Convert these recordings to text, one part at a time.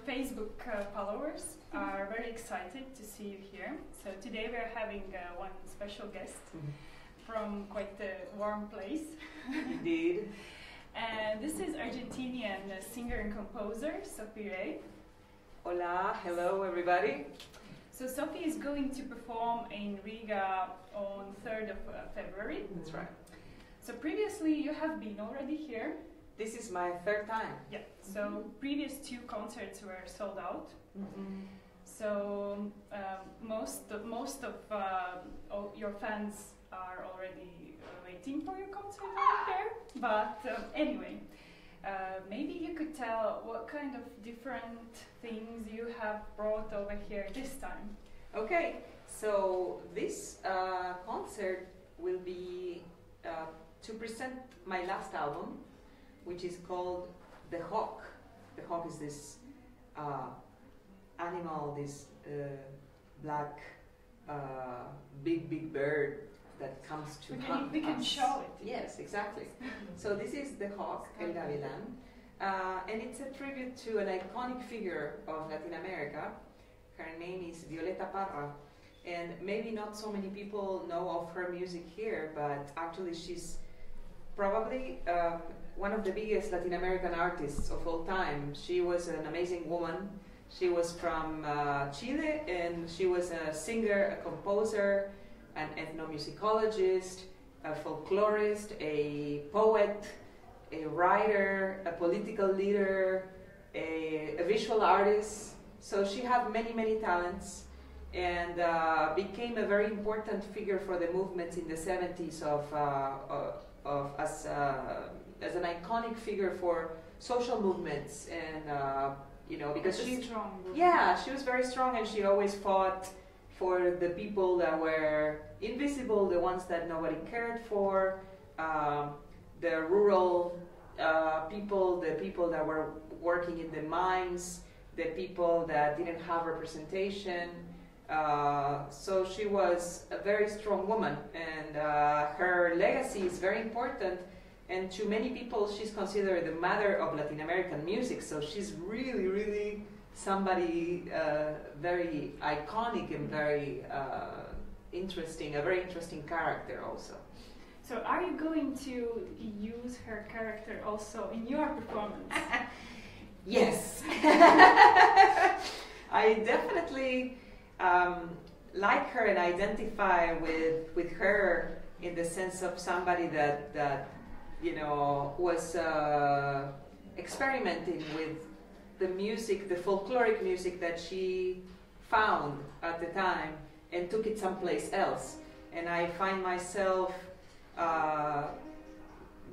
Facebook followers are very excited to see you here. So today we are having one special guest from quite a warm place. Indeed. And this is Argentinian singer and composer, Sofía Rei. Hola, hello everybody. So Sophie is going to perform in Riga on 3rd of February. That's right. So previously you have been already here. This is my third time. Yeah, so previous 2 concerts were sold out. So most of all your fans are already waiting for your concert over here. But anyway, maybe you could tell what kind of different things you have brought over here this time. Okay, so this concert will be to present my last album, which is called The Hawk. The hawk is this animal, this black big bird that comes to hunt We can us. show it. Yes, exactly. So this is The Hawk, El Gavilán, and it's a tribute to an iconic figure of Latin America. Her name is Violeta Parra, and maybe not so many people know of her music here, but actually she's probably one of the biggest Latin American artists of all time. She was an amazing woman. She was from Chile, and she was a singer, a composer, an ethnomusicologist, a folklorist, a poet, a writer, a political leader, a visual artist. So she had many talents, and became a very important figure for the movements in the 70s as an iconic figure for social movements, and you know, because she was very strong, and she always fought for the people that were invisible, the ones that nobody cared for, the rural people, the people that were working in the mines, the people that didn't have representation. So she was a very strong woman, and her legacy is very important, and to many people she's considered the mother of Latin American music. So she's really somebody very iconic and very interesting, a very interesting character also. So are you going to use her character also in your performance? Yes. I definitely like her and identify with her in the sense of somebody that you know was experimenting with the music, the folkloric music that she found at the time, and took it someplace else. And I find myself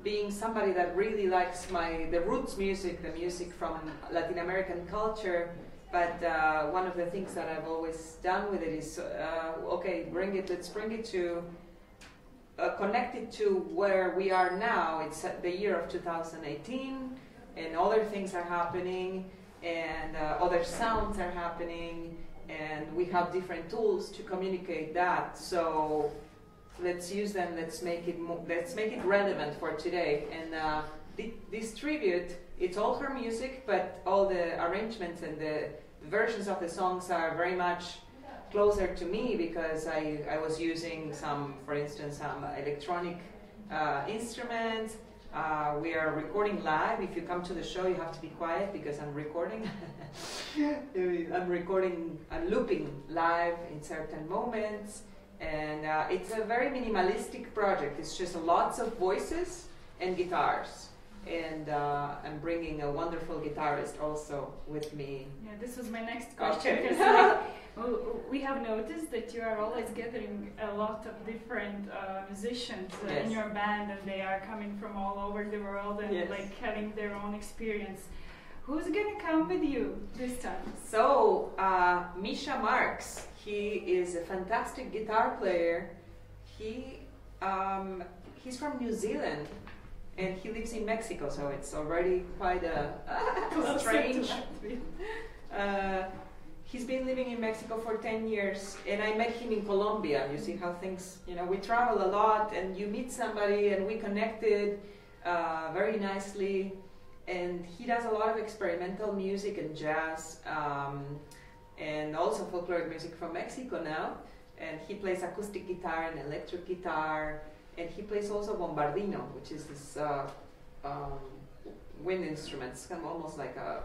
being somebody that really likes the roots music, the music from Latin American culture. But one of the things that I've always done with it is, okay, let's bring it to, connect it to where we are now. It's the year of 2018, and other things are happening, and other sounds are happening, and we have different tools to communicate that. So let's use them. Let's make it relevant for today. And this tribute, it's all her music, but all the arrangements and the versions of the songs are very much closer to me, because I was using for instance, some electronic instruments. We are recording live. If you come to the show, you have to be quiet because I'm recording. I'm looping live in certain moments, and it's a very minimalistic project. It's just lots of voices and guitars, and I'm bringing a wonderful guitarist also with me. Yeah, this was my next question. Okay. Because we have noticed that you are always gathering a lot of different musicians in your band, and they are coming from all over the world and like having their own experience. Who's gonna come with you this time? So Misha Marks, he is a fantastic guitar player. He's from New Zealand, and he lives in Mexico, so it's already quite a strange. He's been living in Mexico for 10 years, and I met him in Colombia. You see how things, you know, we travel a lot, and you meet somebody, and we connected very nicely. and he does a lot of experimental music and jazz, and also folkloric music from Mexico now. And he plays acoustic guitar and electric guitar, and he plays also bombardino, which is this wind instrument. It's kind of almost like a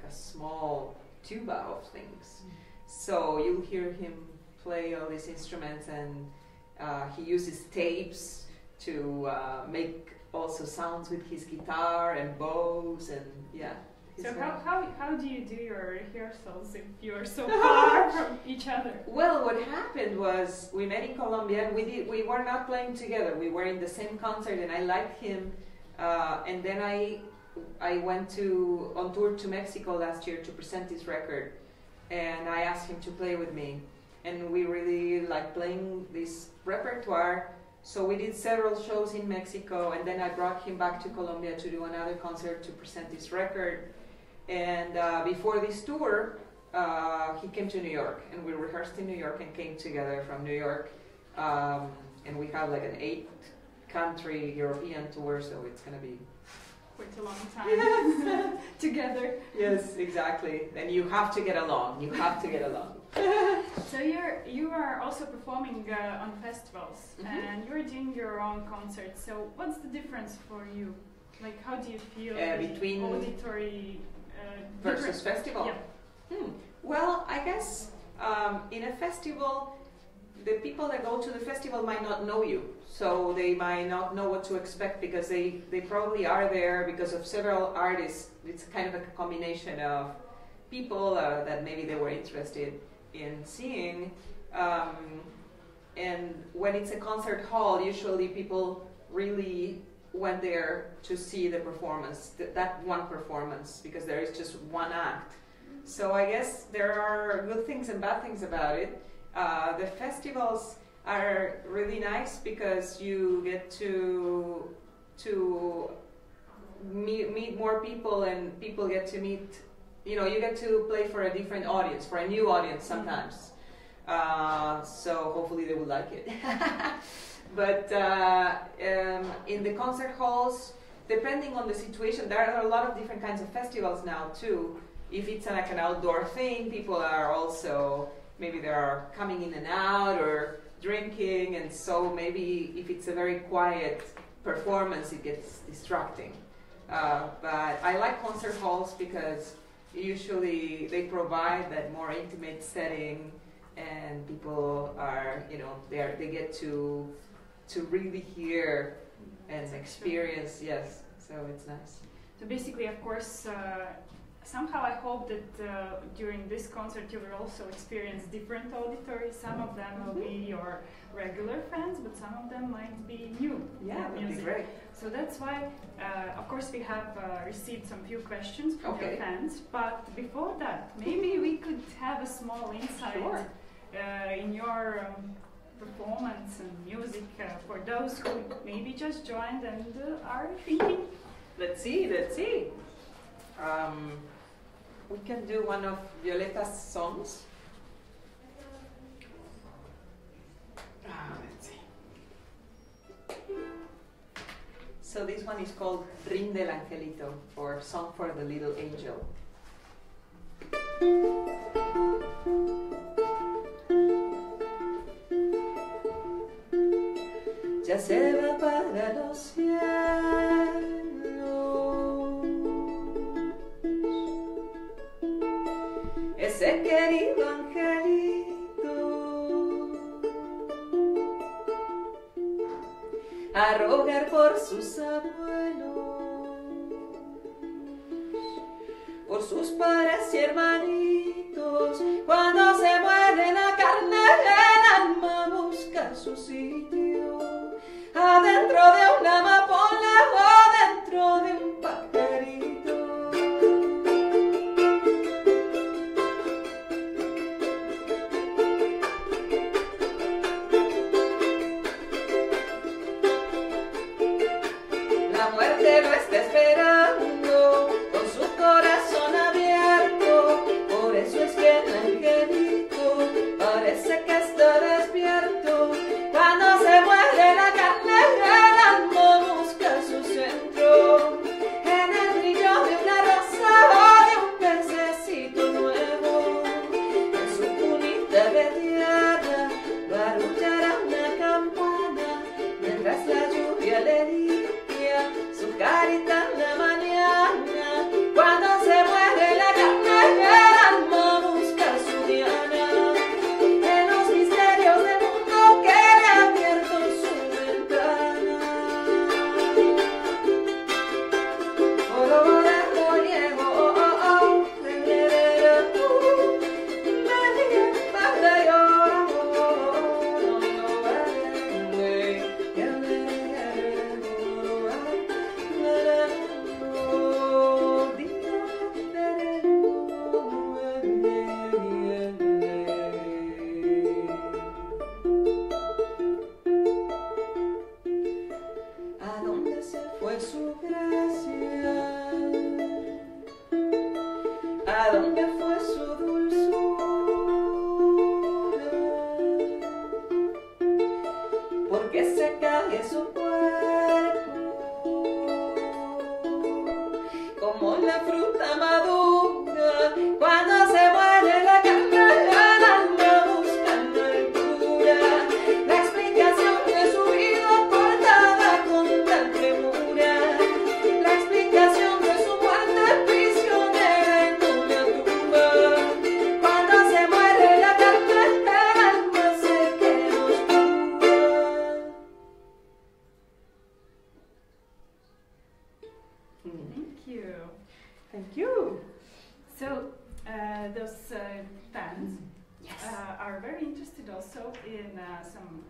small tuba of things. So you'll hear him play all these instruments, and he uses tapes to make also sounds with his guitar and bows, and yeah. So how do you do your rehearsals if you are so far from each other? Well, what happened was we met in Colombia, and we were not playing together. We were in the same concert, and I liked him. And then I went on tour to Mexico last year to present this record, and I asked him to play with me. And we really liked playing this repertoire. So we did several shows in Mexico, and then I brought him back to Colombia to do another concert to present this record. And before this tour, he came to New York, and we rehearsed in New York and came together from New York. And we have like an 8-country European tour, so it's going to be quite a long time together. Yes, exactly. And you have to get along. You have to get along. So you are also performing on festivals, and you're doing your own concerts. So what's the difference for you? Like, how do you feel between auditory versus festival? Yeah. Well, I guess in a festival, the people that go to the festival might not know you, so they might not know what to expect, because they probably are there because of several artists. It's kind of a combination of people that maybe they were interested in seeing, and when it's a concert hall, usually people really went there to see the performance, that one performance, because there is just one act. So I guess there are good things and bad things about it. The festivals are really nice because you get to meet more people, and people get to meet, you get to play for a different audience, for a new audience sometimes. So hopefully they will like it. But in the concert halls, depending on the situation, there are a lot of different kinds of festivals now too. If it's like an outdoor thing, people are also, maybe they are coming in and out or drinking, and so maybe if it's a very quiet performance, it gets distracting. But I like concert halls because usually they provide that more intimate setting, and people are, they get to really hear and experience, yes, so it's nice. So basically, of course, somehow I hope that during this concert you will also experience different auditories. Some of them will be your regular fans, but some of them might be new. Yeah, that would be great. So that's why, of course, we have received some few questions from your fans, but before that, maybe we could have a small insight in your performance and music for those who maybe just joined and are thinking. Let's see. We can do one of Violeta's songs. Let's see. So this one is called Rinde el Angelito, or Song for the Little Angel. Ya se va para los cielos ese querido angelito, a rogar por sus abuelos, por sus padres y hermanitos. Cuando se muere la carne, el alma busca su sitio adentro de una amapola o dentro de un pajarito. La muerte lo está esperando con su corazón abierto, por eso es que el angelito parece que está despierto. Cuando se muere la carne, el alma busca su centro en el brillo delicia, su carita en la mañana, cuando se muere la carne, el alma busca su diana, en los misterios del mundo que le ha abierto su ventana. ¿A dónde se fue su gracia? ¿A dónde fue su dulzura? ¿Por qué se cae su cuerpo como la fruta madura? Cuando se muere la carne, el alma busca la altura, la explicación de su vida cortada con tal premura, la explicación de su muerte prisionera en una tumba. Cuando se muere la carne, el alma se queda oscura. Thank you. Thank you. So those fans are very interested also in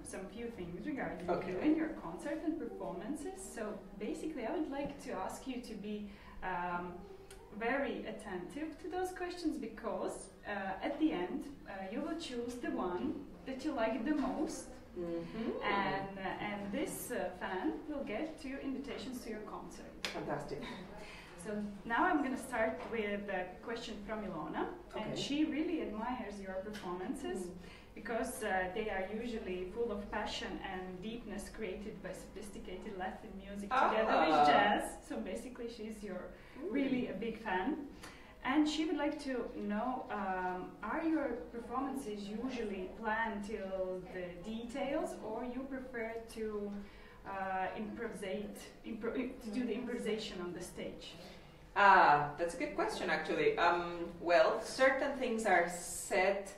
some few things regarding you and your concert and performances. So basically, I would like to ask you to be very attentive to those questions, because at the end you will choose the one that you like the most, and this fan will get 2 invitations to your concert. Fantastic. So now I'm going to start with a question from Ilona, and she really admires your performances because they are usually full of passion and deepness created by sophisticated Latin music together with jazz. So basically she's really a big fan. And she would like to know, are your performances usually planned till the details, or you prefer to do the improvisation on the stage? That's a good question, actually. Well, certain things are set.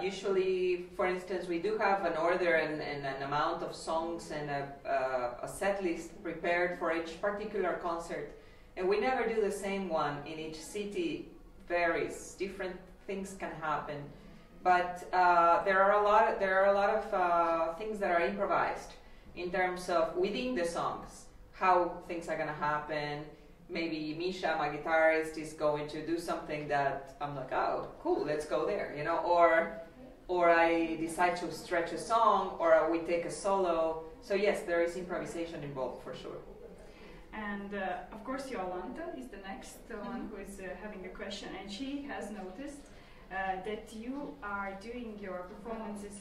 Usually, for instance, we do have an order and an amount of songs and a set list prepared for each particular concert. And we never do the same one in each city. Varies. Different things can happen. But there are a lot of things that are improvised in terms of within the songs, how things are going to happen. Maybe Misha, my guitarist, is going to do something that I'm like, oh, cool, let's go there, you know, or I decide to stretch a song, or we take a solo. So yes, there is improvisation involved for sure. And of course, Yolanda is the next one who is having a question, and she has noticed that you are doing your performances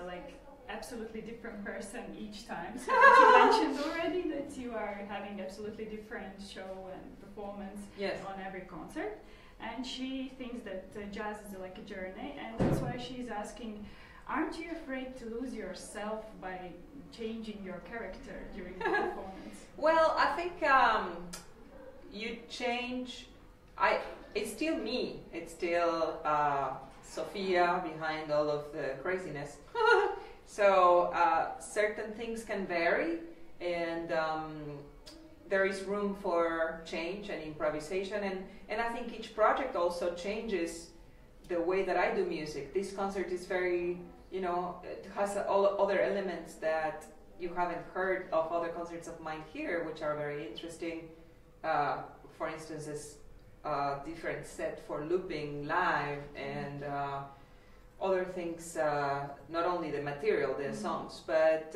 like absolutely different person each time. So that you mentioned already that you are having absolutely different show and performance on every concert. And she thinks that jazz is like a journey, and that's why she's asking, aren't you afraid to lose yourself by changing your character during the performance? Well, I think you change. It's still me. It's still Sofía behind all of the craziness. So certain things can vary, and there is room for change and improvisation, and I think each project also changes the way that I do music. This concert is very, you know, it has all other elements that you haven't heard of other concerts of mine here, which are very interesting. For instance, this different set for looping live and other things, not only the material, the songs, but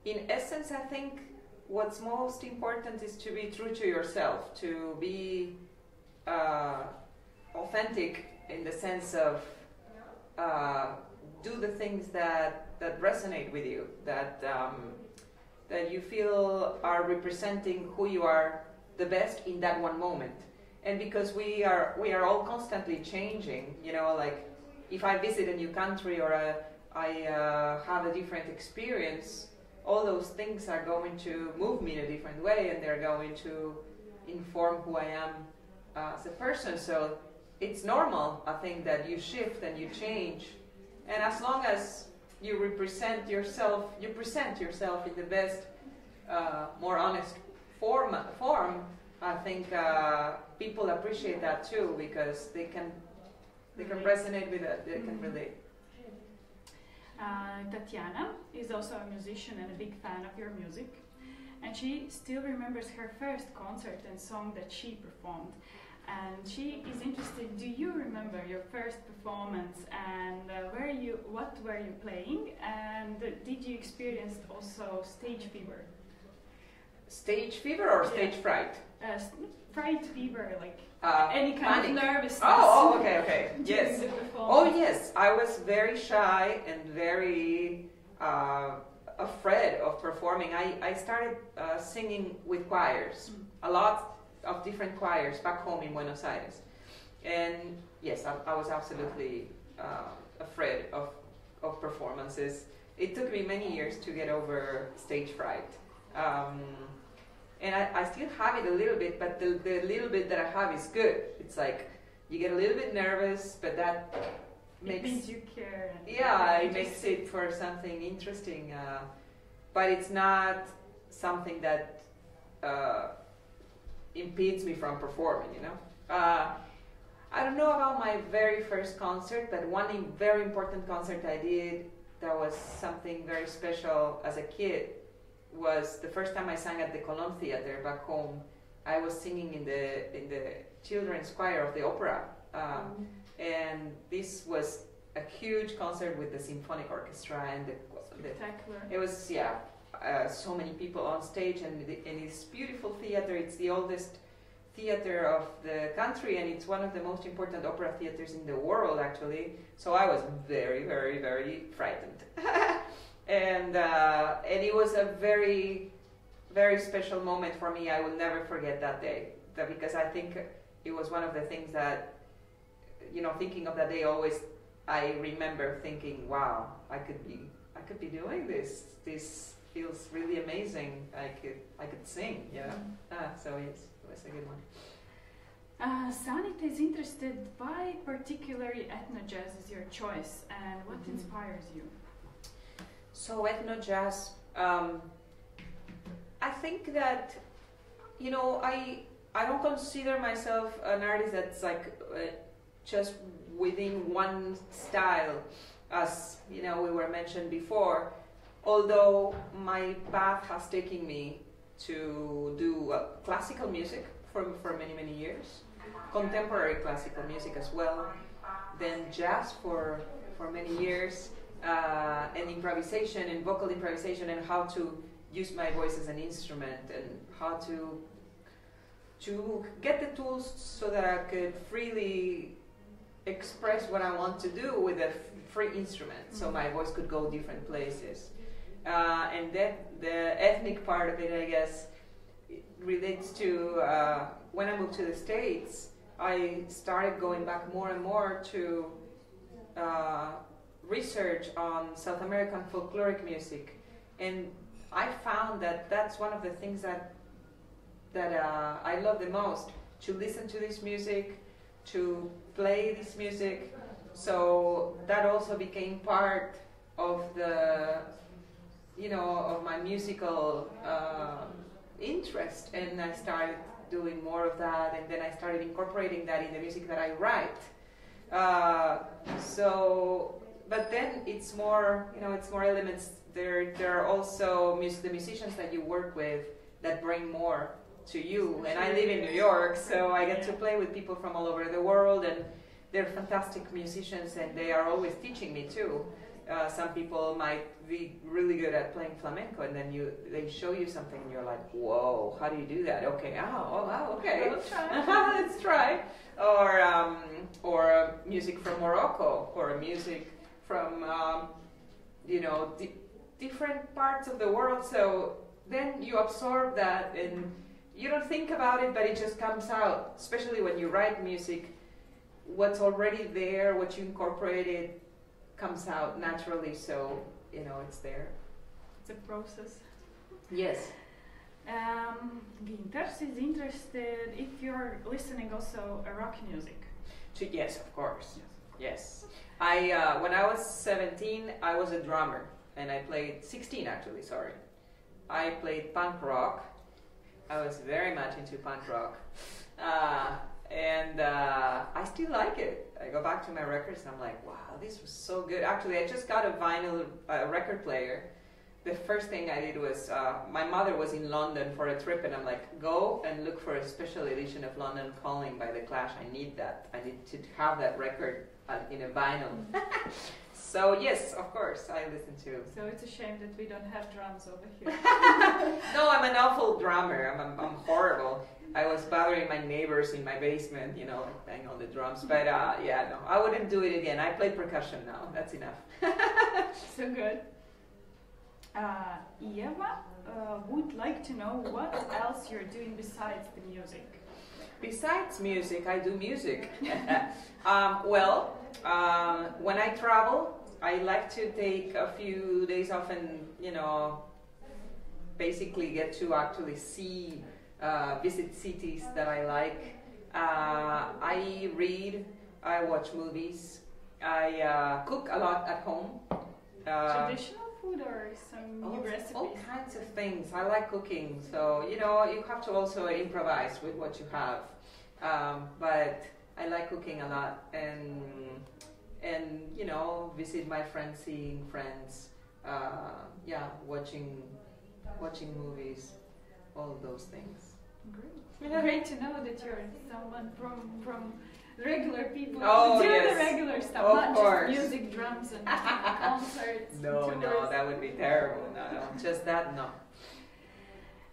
in essence, I think what's most important is to be true to yourself, to be authentic in the sense of do the things that resonate with you, that you feel are representing who you are the best in that one moment. And because we are all constantly changing, you know, like if I visit a new country or I have a different experience, all those things are going to move me in a different way, and they're going to inform who I am as a person. So it's normal, I think, that you shift and you change, and as long as you present yourself in the best, more honest form, I think people appreciate that too, because they can resonate with it, they can relate. Tatiana is also a musician and a big fan of your music, and she still remembers her first concert and song that she performed. And she is interested, do you remember your first performance, and what were you playing, and did you experience also stage fever? Stage fever or stage fright? Fright fever, like any kind panic. of nervousness. Oh, okay, yes. Oh, Performance. yes, I was very shy and very afraid of performing. I started singing with choirs, a lot of different choirs back home in Buenos Aires. And yes, I was absolutely afraid of performances. It took me many years to get over stage fright. And I still have it a little bit, but the little bit that I have is good. It's like you get a little bit nervous, but that makes you care. Yeah, it makes it for something interesting. But it's not something that impedes me from performing, you know. I don't know about my very first concert, but one very important concert I did that was something very special as a kid was the first time I sang at the Colón Theater back home. I was singing in the children's choir of the opera, and this was a huge concert with the symphonic orchestra and spectacular. It was so many people on stage, and it's beautiful theater. It's the oldest theater of the country, and it's one of the most important opera theaters in the world, actually. So I was very, very, very frightened. And it was a very, very special moment for me. I will never forget that day, because I think it was one of the things that, you know, thinking of that day always, I remember thinking, wow, I could be doing this. This feels really amazing. I could sing, yeah. So yes, it was a good one. Sanit is interested, why particularly ethno jazz is your choice, and what inspires you? So ethno jazz, I think that, you know, I don't consider myself an artist that's like just within one style, as you know we were mentioned before. Although my path has taken me to do classical music for many years, contemporary classical music as well, then jazz for many years. And improvisation and vocal improvisation, and how to use my voice as an instrument, and how to get the tools so that I could freely express what I want to do with a free instrument, so my voice could go different places. And that the ethnic part of it, I guess, relates to when I moved to the States. I started going back more and more to research on South American folkloric music, and I found that that's one of the things that I love the most, to listen to this music, to play this music. So that also became part of the, you know, of my musical interest, and I started doing more of that, and then I started incorporating that in the music that I write. But then it's more, you know, it's more elements. There are also the musicians that you work with that bring more to you. And I live in New York, so I get to play with people from all over the world, and they're fantastic musicians, and they are always teaching me too. Some people might be really good at playing flamenco, and then they show you something, and you're like, whoa, how do you do that? Okay, okay, let's try. Or music from Morocco, or music from different parts of the world. So then you absorb that, and you don't think about it, but it just comes out. Especially when you write music, what's already there, what you incorporated, comes out naturally. So you know it's there. It's a process. Yes. Ginters is interested if you're listening also rock music. Yes, of course. Yes. When I was 17, I was a drummer, and I played 16 actually. Sorry, I played punk rock. I was very much into punk rock, and I still like it. I go back to my records, and I'm like, wow, this was so good. Actually, I just got a vinyl record player. The first thing I did was, my mother was in London for a trip, and I'm like, go and look for a special edition of London Calling by The Clash. I need that. I need to have that record in a vinyl. So yes, of course, I listen to. So it's a shame that we don't have drums over here. No, I'm an awful drummer. I'm horrible. I was bothering my neighbors in my basement, you know, like playing all the drums. But yeah, no, I wouldn't do it again. I play percussion now. That's enough. So good. Eva would like to know what else you're doing besides the music. Besides music, I do music. When I travel, I like to take a few days off and, you know, basically get to actually see, visit cities that I like. I read, I watch movies, I cook a lot at home. Traditional food or some new recipes? All kinds of things. I like cooking, so you know you have to also improvise with what you have. But I like cooking a lot, and you know, visit my friends, seeing friends, yeah, watching movies, all of those things. Great. Great to know that you're someone from regular people who do yes. the regular stuff, of not course. just music, drums, and concerts. No, that would be terrible. No, just that, no.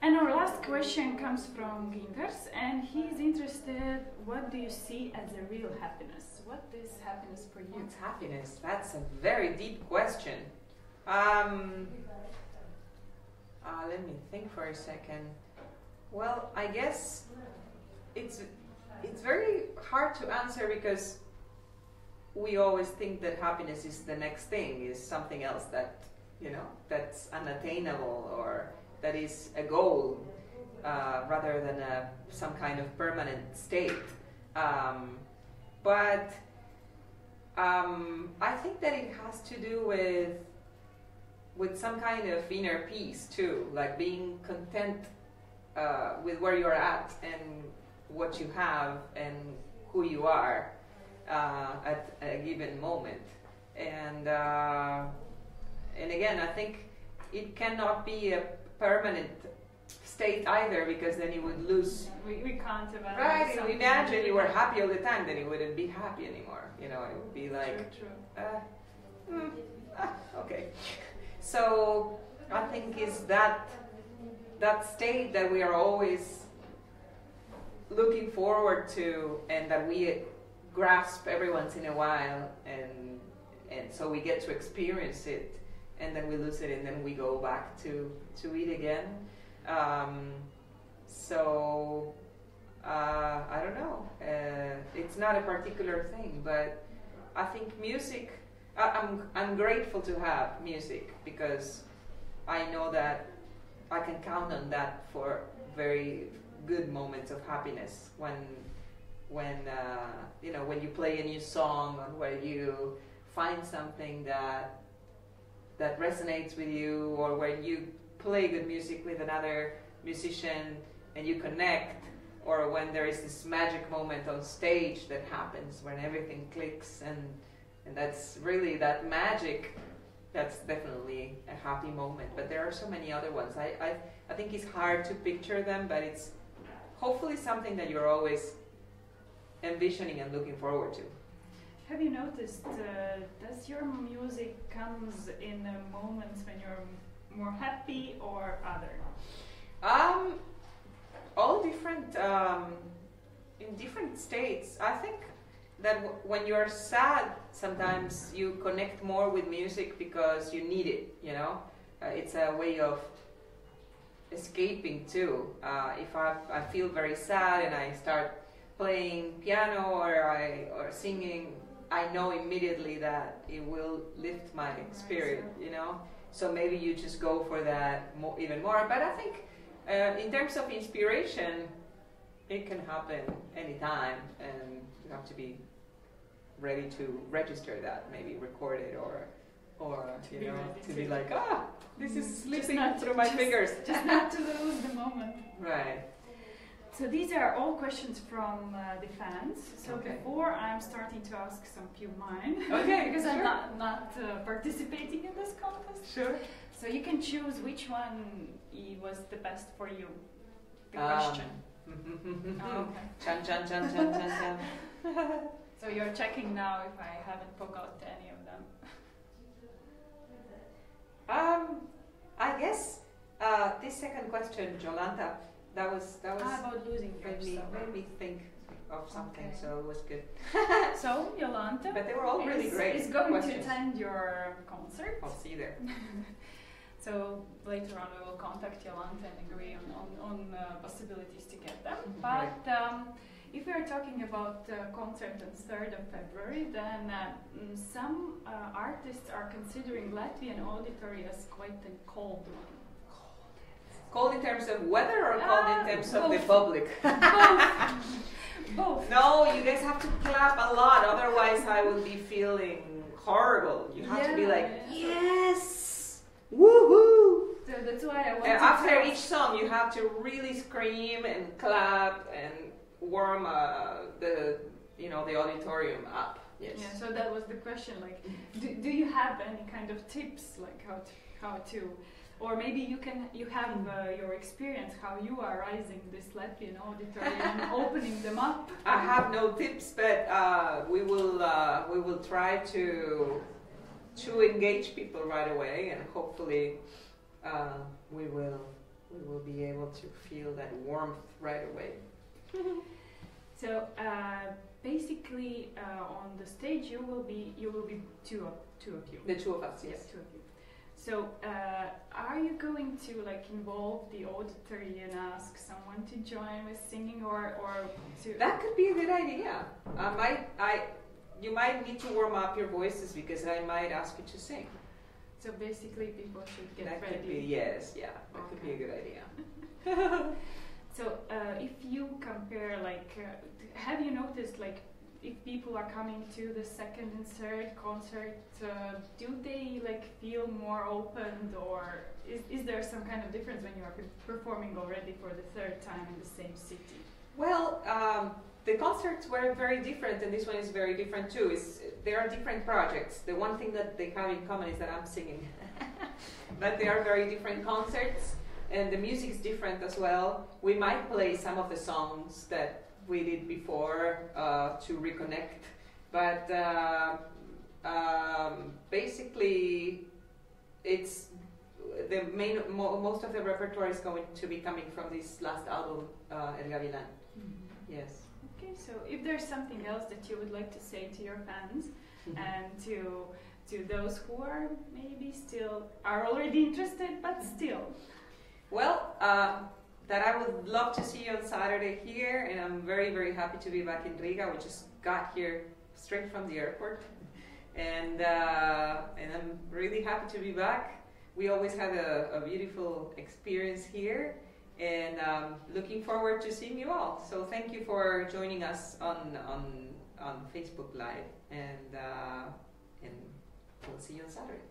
And our last question comes from Ginters, and he's interested, what do you see as a real happiness? What is happiness for you? What's happiness? That's a very deep question. Let me think for a second. Well, I guess it's very hard to answer because we always think that happiness is the next thing, is something else that, you know, that's unattainable or that is a goal rather than some kind of permanent state. But I think that it has to do with some kind of inner peace too, like being content with where you're at and what you have and who you are at a given moment. And again, I think it cannot be a permanent state either, because then you would lose. We can't imagine. Right, if you imagine you were happy all the time, then you wouldn't be happy anymore. You know, it would be like, true. Okay. So I think is that state that we are always looking forward to, and that we grasp every once in a while, and so we get to experience it, and then we lose it, and then we go back to it again. So I don't know. It's not a particular thing, but I think music. I'm grateful to have music, because I know that I can count on that for very good moments of happiness when you know, when you play a new song, or where you find something that resonates with you, or when you play good music with another musician and you connect, or when there is this magic moment on stage that happens when everything clicks, and that's really that magic. That's definitely a happy moment. But there are so many other ones. I think it's hard to picture them, but it's hopefully something that you're always envisioning and looking forward to. Have you noticed, does your music comes in moments when you're more happy or other? All different, in different states. I think that when you're sad, sometimes you connect more with music because you need it, you know? It's a way of escaping too. If I feel very sad and I start playing piano or singing, I know immediately that it will lift my spirit, you know? So maybe you just go for that even more. But I think in terms of inspiration, it can happen anytime, and you have to be ready to register that, maybe record it, or you know, to be like, this is slipping through my fingers. Just not to lose the moment. Right. So these are all questions from the fans. So before I'm starting to ask some few mine, because I'm not participating in this contest. Sure. So you can choose which one was the best for you. The question. Okay. Chan chan chan chan chan chan. So you're checking now if I haven't forgot any of them. I guess this second question, Jolanta, that was about losing made me think of something, so it was good. So Jolanta, but they were all really great. Is going questions. to attend your concert. I'll see you there. So later on we will contact Jolanta and agree on possibilities to get them. But if we are talking about concert on 3rd of February, then some artists are considering Latvian auditory as quite a cold one. Cold in terms of weather, or cold in terms of the public? Both. No, you guys have to clap a lot, otherwise I will be feeling horrible. You have to be like, yes, woohoo! So that's why I want to. After each song, you have to really scream and clap and warm the auditorium up. Yes. Yeah. So that was the question. Like, do you have any kind of tips, like how to or maybe you have your experience how you are rising this Latvian auditorium and opening them up. I have no tips, but we will try to engage people right away, and hopefully we will be able to feel that warmth right away. So basically on the stage you will be two of you. The two of us, yes. Two of you. So are you going to involve the auditory and ask someone to join with singing, or to? That could be a good idea. You might need to warm up your voices, because I might ask you to sing. So basically people should get that ready. Could be, yes, yeah, that could be a good idea. So if you compare, have you noticed, if people are coming to the second and third concert, do they feel more open, or is there some kind of difference when you are performing already for the third time in the same city? Well, the concerts were very different, and this one is very different too. There are different projects. The one thing that they have in common is that I'm singing. But they are very different concerts, and the music is different as well. We might play some of the songs that we did before to reconnect, but basically it's the most of the repertoire is going to be coming from this last album, El Gavilán. Yes. Okay, so if there's something else that you would like to say to your fans and to those who are maybe still are already interested but still. Well, that I would love to see you on Saturday here, and I'm very, very happy to be back in Riga. We just got here straight from the airport, and I'm really happy to be back. We always had a beautiful experience here, and looking forward to seeing you all. So thank you for joining us on Facebook Live, and we'll see you on Saturday.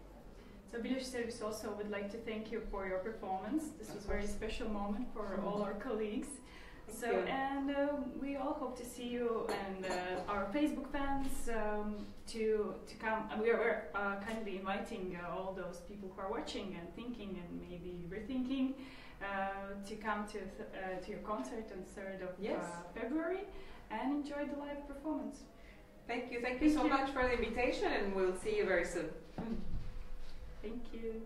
So BSstudija also would like to thank you for your performance. This was a very special moment for all our colleagues. And we all hope to see you and our Facebook fans to come. We are kindly inviting all those people who are watching and thinking and maybe rethinking to come to your concert on 3rd of February and enjoy the live performance. Thank you so much for the invitation, and we'll see you very soon. Thank you.